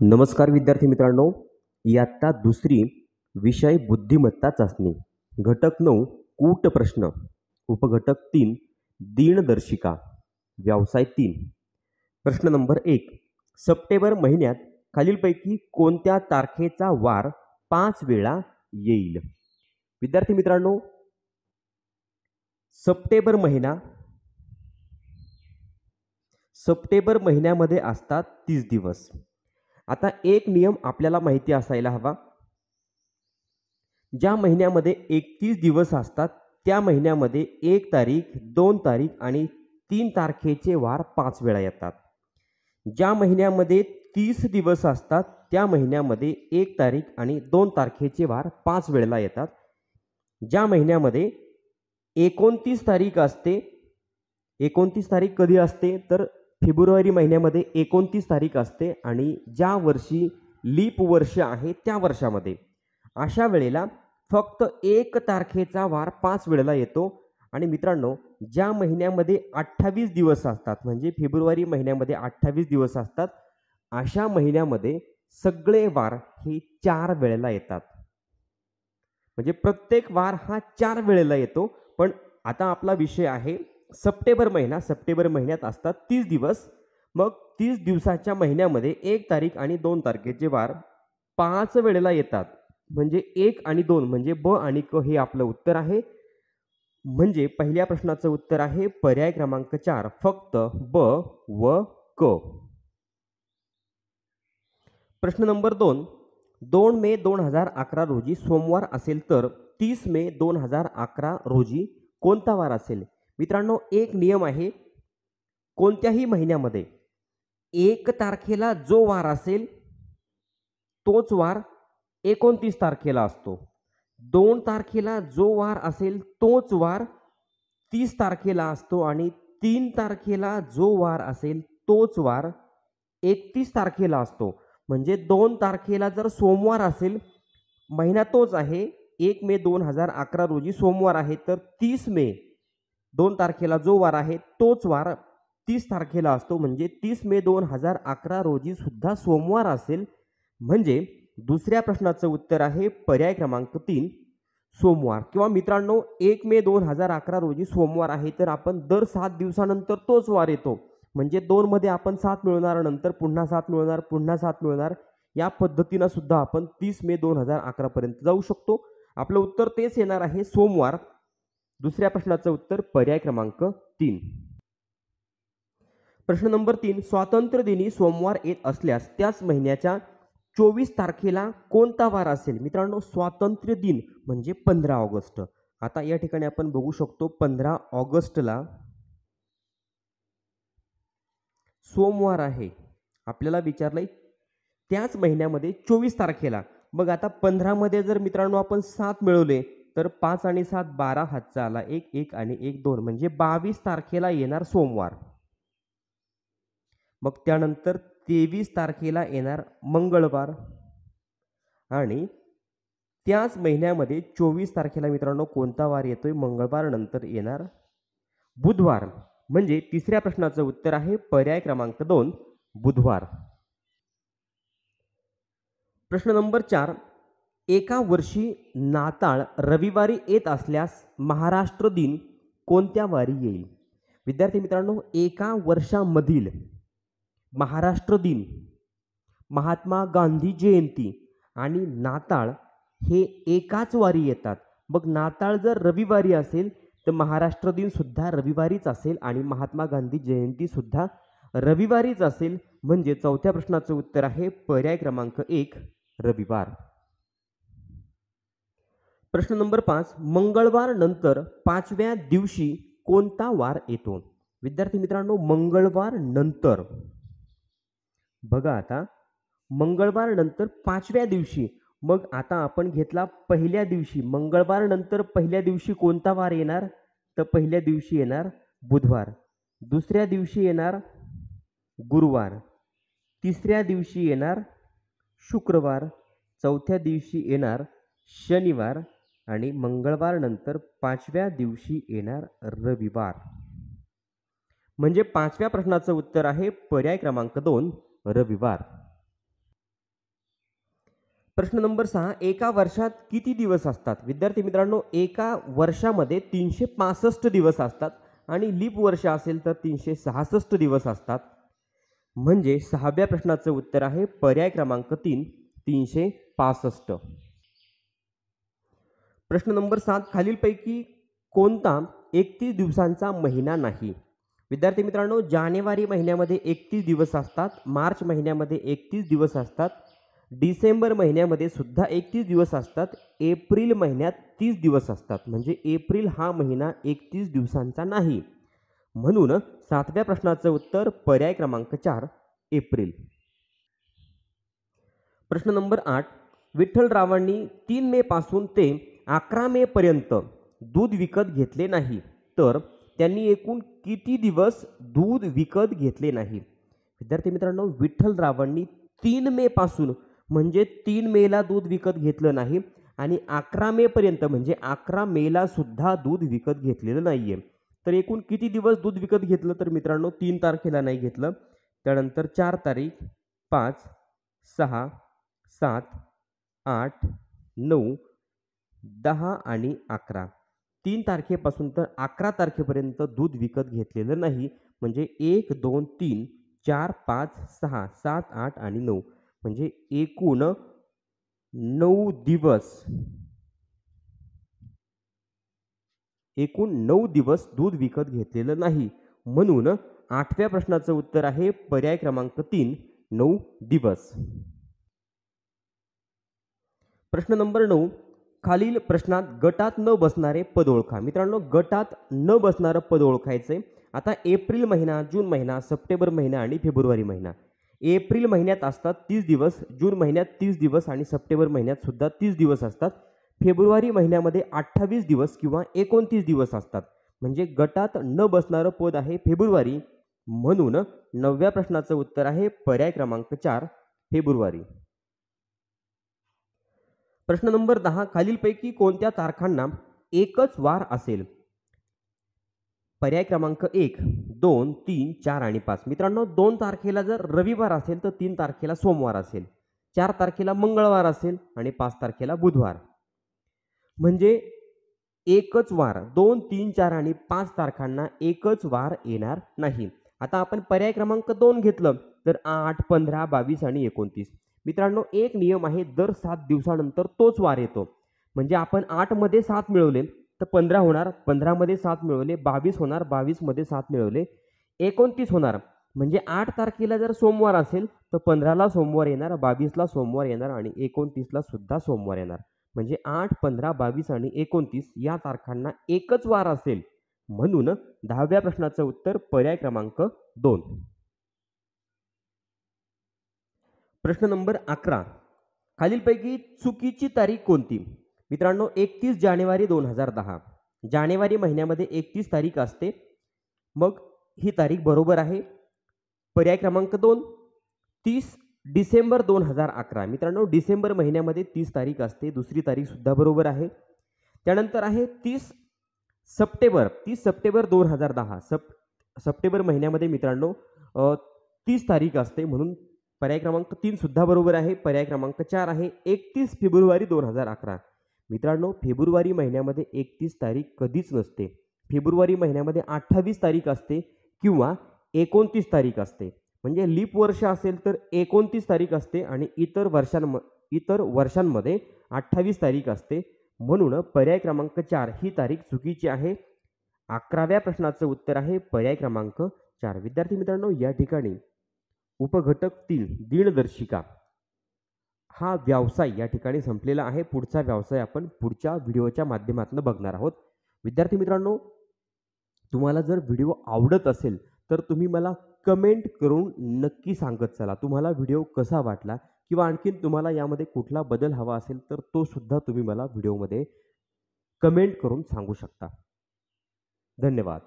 नमस्कार विद्यार्थी मित्रांनो, इयत्ता दुसरी विषय बुद्धिमत्ता चाचणी घटक 9 कूट प्रश्न उपघटक 3 दिनदर्शिका व्यवसाय 3 प्रश्न नंबर 1 सप्टेंबर महिन्यात खालीलपैकी कोणत्या तारखेचा वार 5 वेळा येईल। विद्यार्थी मित्रांनो, सप्टेंबर महिन्यामध्ये असतात 30 दिवस। आता एक नियम आपल्याला माहिती असायला हवा, ज्या महिन्यामध्ये 31 दिवस असतात त्या महिन्यामध्ये 1 तारीख 2 तारीख आणि 3 तारखेचे वार 5 वेळा येतात। ज्या महिन्यामध्ये 30 दिवस असतात त्या महिन्यामध्ये 1 तारीख आणि 2 तारखेचे वार 5 वेळेला येतात। ज्या महिन्यामध्ये 29 तारीख असते, 29 तारीख कधी असते तर फेब्रुवारी महिन्यामध्ये 29 तारीख असते आणि ज्या वर्षी लीप वर्ष आहे त्या वर्षामध्ये अशा वेळेला फक्त 1 तारखेचा वार 5 वेळेला येतो। आणि मित्रांनो, ज्या महिन्यामध्ये 28 दिवस असतात म्हणजे फेब्रुवारी महिन्यामध्ये 28 दिवस असतात अशा महिन्यामध्ये सगळे वार हे 4 वेळेला येतात। म्हणजे प्रत्येक वार हा 4 वेळेला येतो। पण आता आपला विषय आहे सप्टेंबर महिना। सप्टेंबर महिन्यात असतात 30 दिवस, मग 30 दिवसाच्या महिन्यामध्ये 1 तारीख आणि 2 तारखेचे वार 5 वेळेला येतात। म्हणजे 1 आणि 2 म्हणजे ब आणि क हे आपलं उत्तर आहे। म्हणजे पहिल्या प्रश्नाचं उत्तर आहे पर्याय क्रमांक 4 फक्त ब व क। प्रश्न नंबर 2 मे 2011 रोजी सोमवार असेल तर 30 मे 2011 रोजी कोणता वार असेल। मित्रांनो, एक नियम आहे, कोणत्याही महिन्यामध्ये 1 तारखेला जो वार असेल तोच वार 29 तारखेला असतो। 2 तारखेला जो वार असेल तोच वार 30 तारखेला असतो आणि 3 तारखेला जो वार असेल तोच वार 31 तारखेला असतो। म्हणजे 2 तारखेला जर सोमवार असेल, महिना तोच आहे 1 मे 2011 रोजी सोमवार आहे, तर 30 मे 2 तारखेला जो वार आहे तोच वार 30 तारखेला असतो। म्हणजे 30 मे 2011 रोजी सुद्धा सोमवार असेल। म्हणजे दुसऱ्या प्रश्नाचं उत्तर आहे पर्याय क्रमांक 3 सोमवार। किंवा मित्रांनो, 1 मे 2011 रोजी सोमवार आहे तर आपण दर 7 दिवसानंतर तोच वार येतो। म्हणजे 2 मध्ये आपण 7 मिळवणार, नंतर पुन्हा 7 मिळवणार, पुन्हा 7 मिळवणार, या पद्धतीने सुद्धा आपण 30 मे 2011 पर्यंत जाऊ शकतो। आपलं उत्तर तेच येणार आहे सोमवार। दुसऱ्या प्रश्नाचं उत्तर पर्याय क्रमांक 3। प्रश्न नंबर 3 स्वातंत्र्य दिनी सोमवार येत असल्यास त्याच महिन्याच्या 24 तारखेला कोणता वार असेल। मित्रांनो, स्वातंत्र्य दिन म्हणजे 15 ऑगस्ट। आता या ठिकाणी आपण बघू शकतो 15 ऑगस्टला सोमवार आहे। आपल्याला विचारलंय त्याच महिन्यामध्ये 24 तारखेला। मग आता 15 मध्ये जर मित्रांनो आपण 7 मिळवले तर 5 आणि 7 12, हातचा आला 1, 1 आणि 1 2, म्हणजे 22 तारखेला येणार सोमवार। मग त्यानंतर 23 तारखेला येणार मंगळवार आणि त्याच महिन्यामध्ये 24 तारखेला मित्रांनो कोणता वार येतोय, मंगळवार नंतर येणार बुधवार। म्हणजे तिसऱ्या प्रश्नाचं उत्तर आहे पर्याय क्रमांक 2 बुधवार। प्रश्न नंबर 4 एका वर्षी नाताळ रविवारी येत असल्यास महाराष्ट्र दिन कोणत्या वारी येईल। विद्यार्थी मित्रांनो, एका वर्षामधील महाराष्ट्र दिन, महात्मा गांधी जयंती आणि नाताळ हे एकाच वारी येतात। मग नाताळ जर रविवारी असेल तर महाराष्ट्र दिन सुद्धा रविवारीच असेल आणि महात्मा गांधी जयंती सुद्धा रविवारीच असेल। म्हणजे चौथ्या प्रश्नाचं उत्तर आहे पर्याय क्रमांक 1 रविवार। प्रश्न नंबर 5 मंगळवार नंतर 5व्या दिवशी कोणता वार येतो। विद्यार्थी मित्रांनो, मंगळवार नंतर बघा, आता मंगळवार नंतर 5व्या दिवशी, मग आता आपण घेतला पहिल्या दिवशी, मंगळवार नंतर पहिल्या दिवशी कोणता वार येणार तर पहिल्या दिवशी येणार बुधवार, दुसऱ्या दिवशी येणार गुरुवार, तिसऱ्या दिवशी येणार शुक्रवार, चौथ्या दिवशी येणार शनिवार आणि मंगळवार नंतर 5व्या दिवशी येणार रविवार। म्हणजे 5व्या प्रश्नाचं उत्तर आहे पर्याय क्रमांक 2 रविवार। प्रश्न नंबर 6, एका वर्षात किती दिवस असतात? विद्यार्थी मित्रांनो, एका वर्षामध्ये 365 दिवस असतात आणि लीप वर्ष असेल तर 366 दिवस असतात. म्हणजे 6व्या प्रश्नाचं उत्तर आहे पर्याय क्रमांक 3, 365. प्रश्न नंबर 7, खालीलपैकी कोणता 31 दिवसांचा महिना नाही? विद्यार्थी मित्रांनो, जानेवारी महिन्यामध्ये 31 दिवस असतात, मार्च महिन्यामध्ये 31 दिवस असतात, डिसेंबर महिन्यामध्ये सुद्धा 31 दिवस असतात, एप्रिल महिन्यात 30 दिवस असतात. म्हणजे एप्रिल हा महिना 31 दिवसांचा नाही. म्हणून 7व्या प्रश्नाचं उत्तर पर्याय क्रमांक 4, एप्रिल. प्रश्न नंबर 8, विठ्ठलरावांनी 3 मे पासून ते 11 मे पर्यंत दूध विकत घेतले नाही, तर त्यांनी एकूण किती दिवस दूध विकत घेतले नाही? विद्यार्थी मित्रांनो, विठ्ठलरावांनी 3 मे पासून म्हणजे 3 मेला दूध विकत घेतलं नाही आणि 11 मे पर्यंत म्हणजे 11 मेला सुद्धा दूध विकत घेतलेलं नाहीये. तर एकूण किती दिवस दूध विकत घेतलं? तर मित्रांनो, 3 तारखेला नाही घेतलं, त्यानंतर 4 तारीख, 5, 6, 7, 8, 9, 10 आणि 11. 3 तारखेपासून तर 11 तारखेपर्यंत दूध विकत घेतलेलं नाही. म्हणजे 1, 2, 3, 4, 5, 6, 7, 8 आणि 9 म्हणजे एकूण 9 दिवस. एकूण 9 दिवस दूध विकत घेतलेलं नाही. म्हणून 8व्या प्रश्नाचं उत्तर आहे पर्याय क्रमांक 3, 9 दिवस. प्रश्न नंबर 9, खालील प्रश्नात गटात न बसणारे पद ओळखा. मित्रांनो, गटात न बसणारं पद ओळखायचंय. आता एप्रिल महिना, जून महिना, सप्टेंबर महिना आणि फेब्रुवारी महिना. एप्रिल महिन्यात असतात 30 दिवस, जून महिन्यात 30 दिवस आणि सप्टेंबर महिन्यात सुद्धा 30 दिवस असतात. फेब्रुवारी महिन्यामध्ये 28 दिवस किंवा 29 दिवस असतात. म्हणजे गटात न बसणारं पद आहे फेब्रुवारी. म्हणून 9व्या प्रश्नाचं उत्तर आहे पर्याय क्रमांक 4, फेब्रुवारी. प्रश्न नंबर 10, खालीलपैकी कोणत्या तारखांना एकच वार असेल? पर्याय क्रमांक 1, 2, 3, 4 आणि 5. मित्रांनो, 2 तारखेला जर रविवार असेल तर 3 तारखेला सोमवार असेल, 4 तारखेला मंगळवार असेल आणि 5 तारखेला बुधवार. म्हणजे एकच वार 2, 3, 4 आणि 5 तारखांना एकच वार येणार नाही. आता आपण पर्याय क्रमांक 2 घेतलं तर 8, 15, 22 आणि 29. मित्रांनो, एक नियम आहे, दर 7 दिवसानंतर तोच वार येतो. म्हणजे आपण 8 मध्ये 7 मिळवले तर 15 होणार, 15 मध्ये 7 मिळवले 22 होणार, 22 मध्ये 7 मिळवले 29 होणार. म्हणजे 8 तारखेला जर सोमवार असेल तर 15ला सोमवार येणार, 22ला सोमवार येणार आणि 29ला सुद्धा सोमवार येणार. म्हणजे 8, 15, 22 आणि 29 या तारखांना एकच वार असेल. म्हणून 10व्या प्रश्नाचं उत्तर पर्याय क्रमांक 2. प्रश्न नंबर 11, खालीलपैकी चुकीची तारीख कोणती? मित्रांनो, 31 जानेवारी 2010. जानेवारी महिन्यामध्ये 31 तारीख असते. मग ही तारीख बरोबर आहे. पर्याय क्रमांक 2, 30 डिसेंबर 2011. मित्रांनो, डिसेंबर महिन्यामध्ये 30 तारीख असते. दुसरी तारीख सुद्धा बरोबर आहे. त्यानंतर आहे 30 सप्टेंबर 2010. सप्टेंबर महिन्यामध्ये मित्रांनो 30 तारीख असते. म्हणून पर्याय क्रमांक 3 सुद्धा बरोबर आहे. पर्याय क्रमांक 4 आहे 31 फेब्रुवारी 2011. मित्रांनो, फेब्रुवारी महिन्यामध्ये 31 तारीख कधीच नसते. फेब्रुवारी महिन्यामध्ये 28 तारीख असते किंवा 29 तारीख असते. म्हणजे लीप वर्ष असेल तर 29 तारीख असते आणि इतर वर्षांमध्ये 28 तारीख असते. म्हणून पर्याय क्रमांक 4 ही तारीख चुकीची आहे. 11व्या प्रश्नाचं उत्तर आहे पर्याय क्रमांक 4. विद्यार्थी मित्रांनो, या ठिकाणी उपघटक 3 दिनदर्शिका हा व्यवसाय या ठिकाणी संपलेला आहे. पुढचा व्यवसाय आपण पुढच्या व्हिडिओच्या माध्यमातून बघणार आहोत. विद्यार्थी मित्रांनो, तुम्हाला जर व्हिडिओ आवडत असेल तर तुम्ही मला कमेंट करून नक्की सांगत चला तुम्हाला व्हिडिओ कसा वाटला किंवा आणखीन तुम्हाला यामध्ये कुठला बदल हवा असेल तर तो सुद्धा तुम्ही मला व्हिडिओमध्ये कमेंट करून सांगू शकता. धन्यवाद.